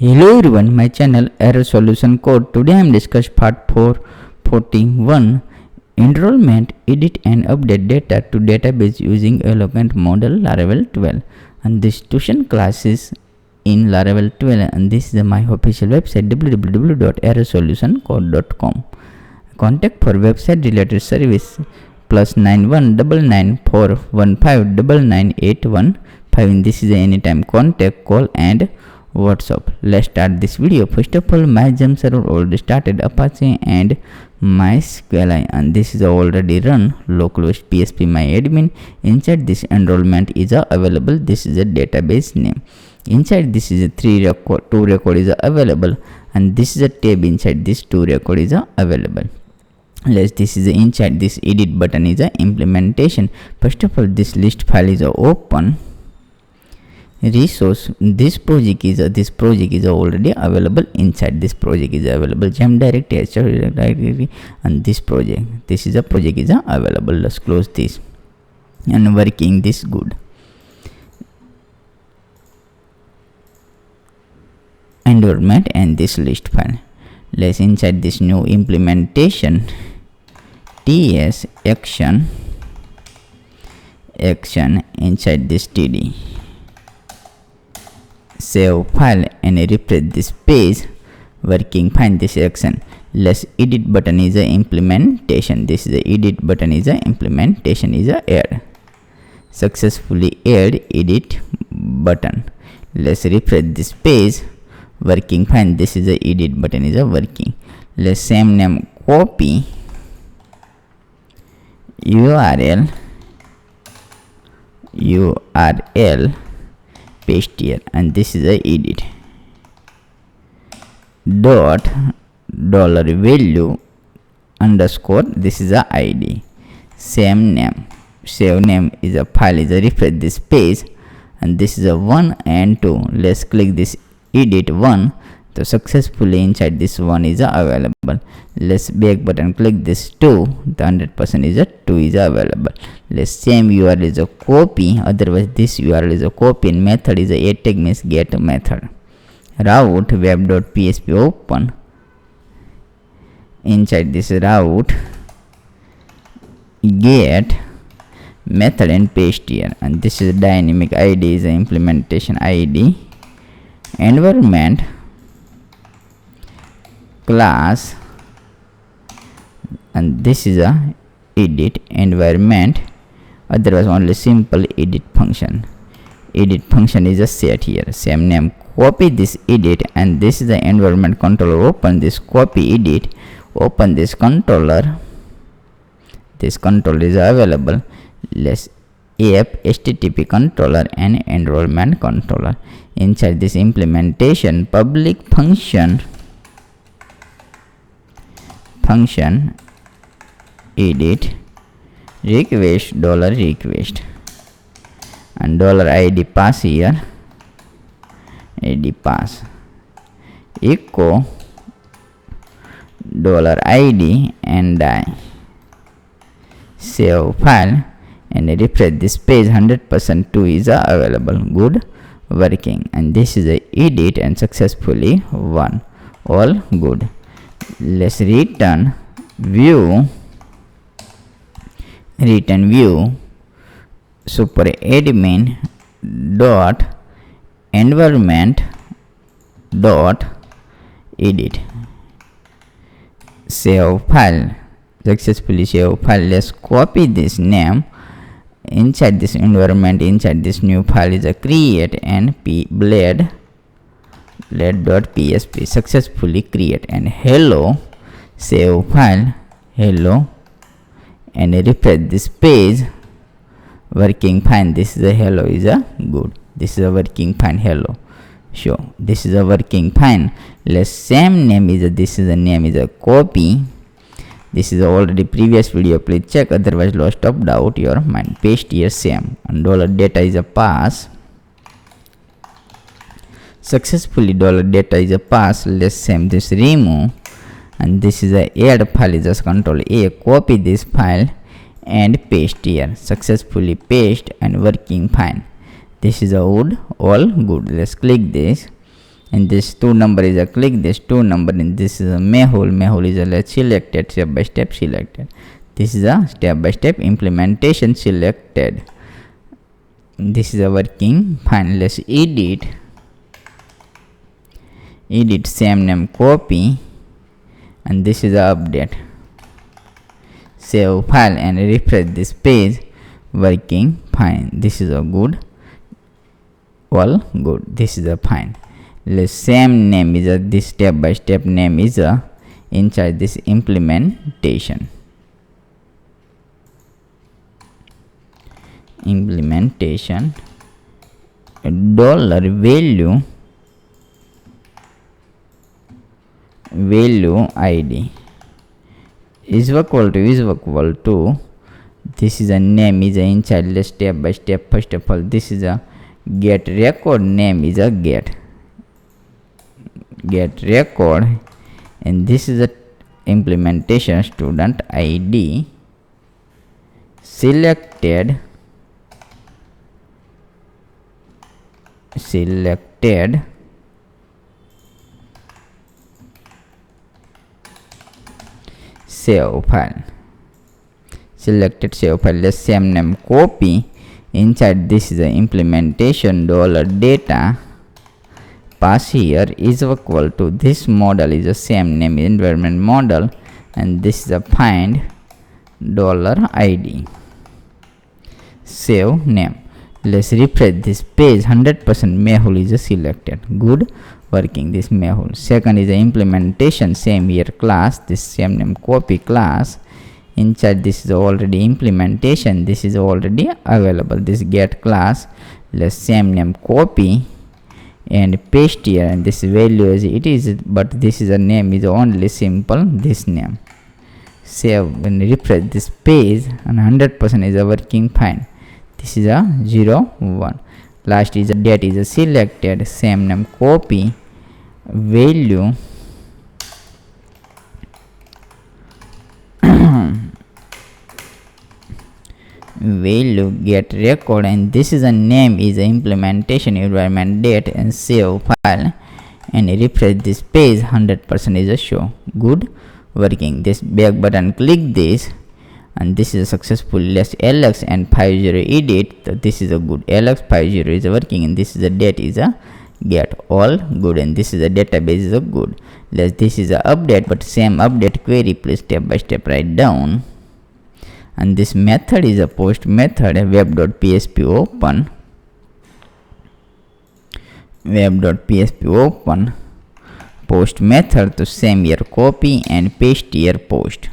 Hello everyone, my channel Error Solution Code. Today I am discuss part 441 Enrollment, Edit and Update Data to Database using Eloquent model Laravel 12. And this tuition class is in Laravel 12 and this is my official website www.errorsolutioncode.com. Contact for website related service +919941599815. This is anytime contact, call and WhatsApp. Let's start this video. First of all, my Gem server already started Apache and MySQL, and this is already run localhost PSP my admin. Inside this enrollment is available. This is a database name. Inside this is a 2 record is available, and this is a tab inside this 2 record is available. This is inside this edit button is a implementation. First of all, this list file is open. Resource, this project is already available. Inside this project is available gem directory and this project, this is a project is available. Let's close this and working this good. Environment and this list file. Let's inside this new implementation ts action inside this td save file and refresh this page. Working fine this action. Let's edit button is a implementation. This is the edit button is a implementation is a add. Successfully add edit button. Let's refresh this page. Working fine. This is the edit button is a working. Let's same name copy URL paste here, and this is a edit dot dollar value underscore, this is a id. Same name, save name is a file is a refresh this page, and this is a 1 and 2. Let's click this edit 1. So successfully inside this 1 is available. Let's back button click this 2. The 100% is a 2 is available. Let's same URL is a copy, otherwise this URL is a copy, and method is a tag means get method. Route web.php open. Inside this route get method and paste here, and this is dynamic id is a implementation id. Environment class, and this is a edit environment, otherwise only simple edit function. Edit function is a set here. Same name, copy this edit, and this is the environment controller. Open this copy edit, open this controller. This controller is available. Let's app http controller and enrollment controller. Inside this implementation public function edit request $request and $id pass here, id pass echo $id and die. Save file and refresh this page. 100% 2 is available. Good working, and this is a edit and successfully 1. All good. Let's return view super admin dot environment dot edit. Save file, successfully save file. Let's copy this name inside this environment. Inside this new file is a create and blade.php successfully create, and hello. Save file hello and refresh this page. Working fine. This is a hello is a good. This is a working fine hello. Sure, this is a working fine. Let's same name is a, this is a name is a copy. This is already previous video, please check, otherwise lost of doubt your mind. Paste here same, and $data is a pass. Successfully $data is a pass. Let's same this remove, and this is a add file is just control A, copy this file and paste here. Successfully paste and working fine. This is a wood all good. Let's click this and this 2 number is a click, this 2 number, and this is a Mehul is a let's selected, step by step selected. This is a step by step implementation selected. This is a working fine. Let's edit same name, copy, and this is the update. Save file and refresh this page. Working fine. This is a good, all good. This is a fine. Let's same name is a this step by step name is a inside this implementation dollar value id is equal to this is a name is a inside. Let's step by step. First of all, this is a get record name is a get record, and this is a implementation student id selected save file. Selected save file. Let's same name, copy. Inside this is the implementation $data. Pass here is equal to this model is the same name environment model, and this is a find $id. Save name. Let's refresh this page. 100% Mehul is selected. Good working this Mehul. Second is the implementation, same here class, this same name copy class. Inside this is already implementation, this is already available, this get class. Let's same name copy and paste here, and this value as it is, but this is a name is only simple this name. Save and refresh this page, and 100% is a working fine. This is a 0 1. Last is a date is a selected, same name copy, value get record, and this is a name is a implementation environment date, and save file and refresh this page. 100% is a show. Good working. This back button, click this, and this is a successful. Let's LX and 50 edit. So this is a good LX 50 is working, and this is the date is a get all good, and this is a database is a good. This is a update, but same update query, please step by step write down. And this method is a post method, web.php open post method. To same here copy and paste here post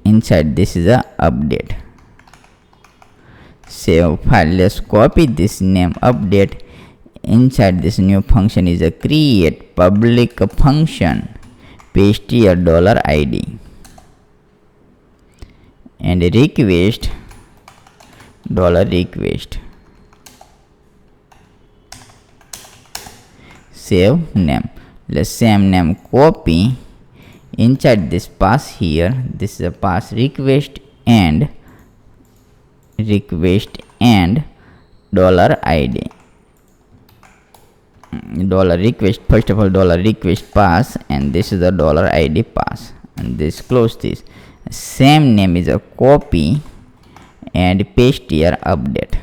inside this is a update. Save file. Let's copy this name update. Inside this new function is a create public function, paste here $id and request $request. Save name. Let's same name copy. Inside this pass here, this is a pass request and $id. $request, first of all $request pass, and this is the $id pass, and this close this. Same name is a copy and paste here update.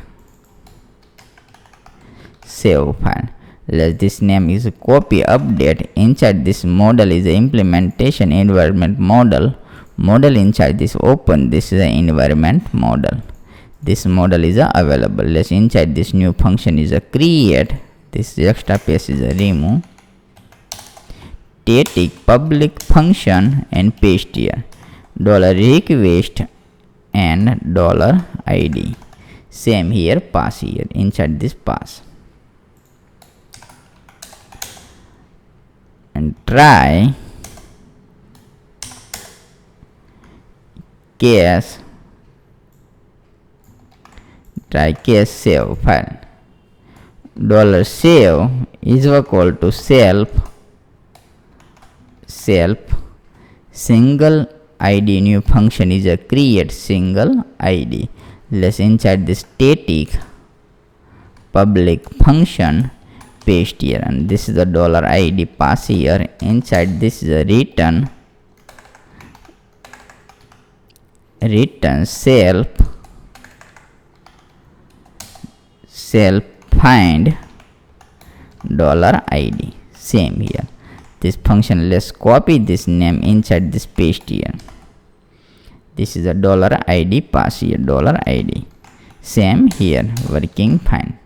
Save file. This name is a copy update. Inside this model is the implementation environment model. Inside this open, this is the environment model. This model is available. Inside this new function is a create. This extra space is a remove. Static public function and paste here $request and $id. Same here pass here inside this pass. And try case save file. $save is equal to self single id. New function is a create single id. Inside this static public function, paste here, and this is the $id, pass here. Inside this is a return self find $id. Same here. This function, let's copy this name inside this, paste here. This is a $id, pass here $id. Same here, working fine.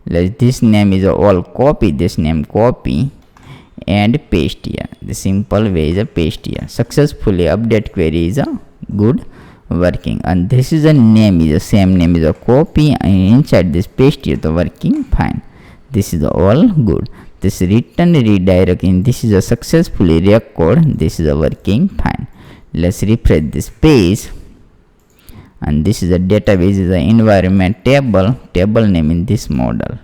This name is all copy, this name copy and paste here. The simple way is a paste here. Successfully update query is a good working, and this is a name is the same name is a copy and inside this paste here, the working fine. This is all good. This return redirect in this is a successfully record, this is a working fine. Let's refresh this page, and this is a database is the environment table name in this model.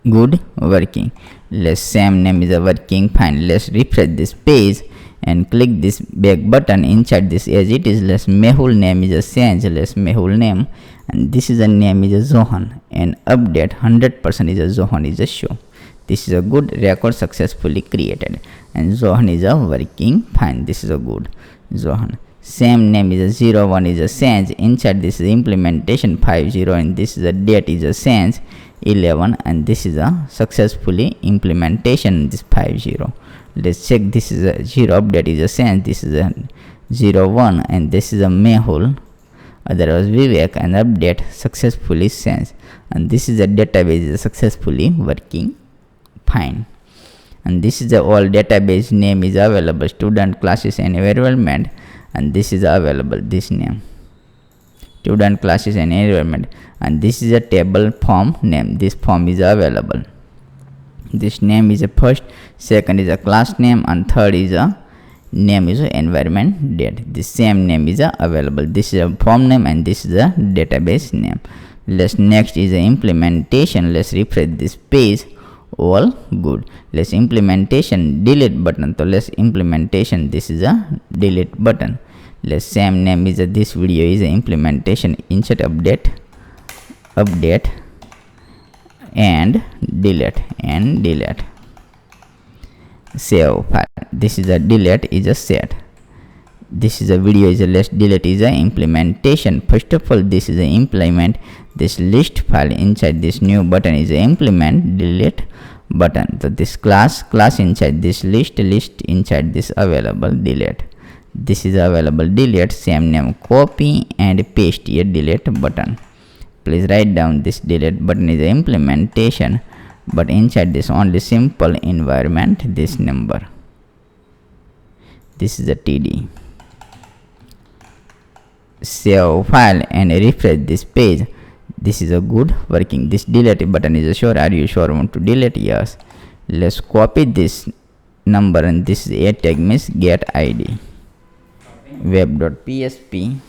Good working. Let's same name is a working fine. Let's refresh this page and click this back button. Inside this as it is, let's Mehul name is a change, let's Mehul name, and this is a name is a Zohan, and update 100% is a Zohan is a show. This is a good record successfully created, and Zohan is a working fine. This is a good Zohan. Same name is a 01 is a change. Inside this is implementation 50, and this is a date is a change 11, and this is a successfully implementation this 50. Let's check this is a 0 update is a change, this is a 01, and this is a Mehul, otherwise Vivek, and update successfully change, and this is a database is successfully working fine. And this is the all database name is available, student classes and environment, and this is available this name, student classes and environment, and this is a table form name, this form is available. This name is a first, second is a class name, and third is a name is a environment date. The same name is available. This is a form name and this is a database name. Next is a implementation. Let's refresh this page. All good. Let's implementation delete button. So let's implementation, this is a delete button. Let's same name is this video is a implementation, insert update and delete save file. This is a delete is a set. This is a video is a let's delete is a implementation. First of all, this is a implement this list file. Inside this new button is a implement delete button. So this class inside this list inside this available delete. This is available delete, same name copy and paste here delete button. Please write down this delete button is a implementation, but inside this only simple environment this number. This is a TD. Save file and refresh this page. This is a good working. This delete button is a sure. Are you sure want to delete? Yes. Let's copy this number, and this is a tag means get id. Web.php.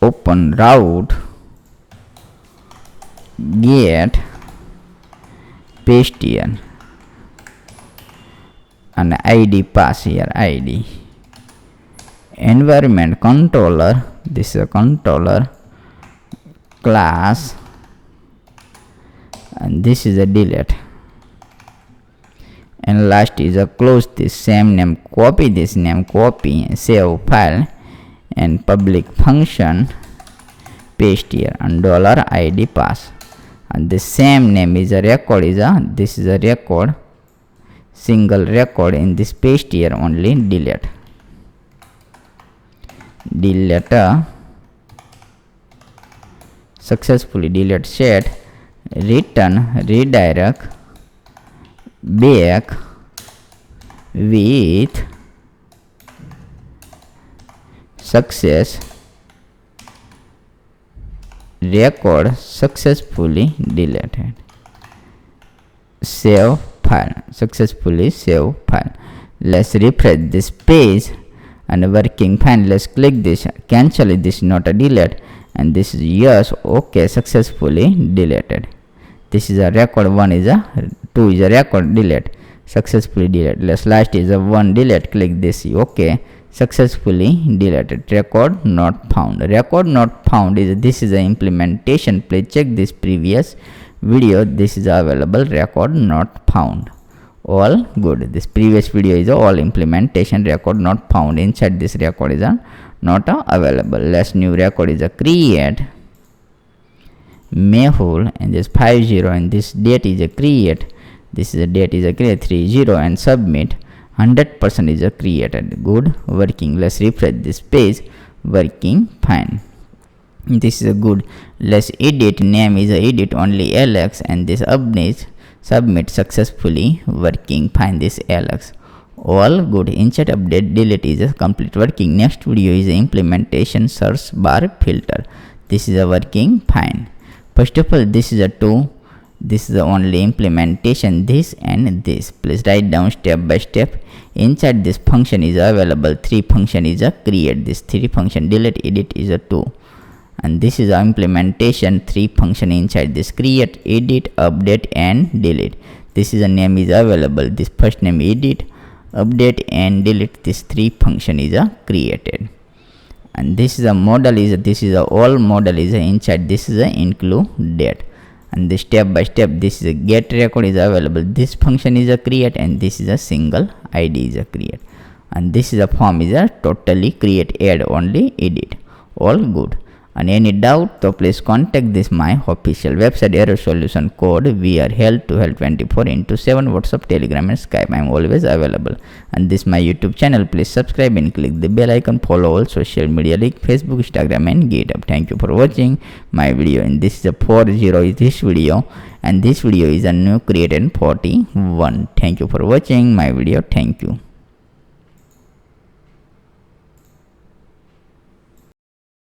Open route get paste here and id pass here id. Environment controller, this is a controller class, and this is a delete, and last is a close this same name copy this name copy save file and public function paste here and $id pass, and the same name is a record is a this is a record single record in this paste here only delete successfully delete set return redirect back with success record successfully deleted save file successfully save file. Let's refresh this page and working fine. Let's click this cancel this not a delete, and this is yes okay successfully deleted. This is a record 1 is a 2 is a record delete successfully delete. Last is a 1 delete, click this okay successfully deleted. Record not found. Record not found is this is the implementation. Please check this previous video. This is available. Record not found. All good. This previous video is all implementation. Record not found. Inside this record is not available. Let's new record is a create mayhole and this 50 and this date is a create. This is a date is a create 30 and submit. 100% is a created. Good, working. Let's refresh this page. Working fine. This is a good. Let's edit. Name is a edit only Alex and this update submit successfully. Working fine. This Alex. All good. Insert update delete is a complete working. Next video is a implementation search bar filter. This is a working fine. First of all, this is a 2. This is the only implementation, this and this. Please write down step by step. Inside this function is available 3 function is a create. This 3 function delete edit is a 2. And this is a implementation 3 function inside this create, edit, update and delete. This is a name is available. This first name edit, update and delete. This 3 function is a created. And this is a model is a, this is a all model is a inside. This is a include date. And the step by step this is a get record is available. This function is a create and this is a single id is a create. And this is a form is a totally create add only edit. All good. And any doubt, so please contact this my official website error solution code. We are held to help 24/7 WhatsApp, Telegram and Skype. I am always available. And this my YouTube channel. Please subscribe and click the bell icon. Follow all social media like Facebook, Instagram and GitHub. Thank you for watching my video. And this is a 40 is this video. And this video is a new created 41. Thank you for watching my video. Thank you.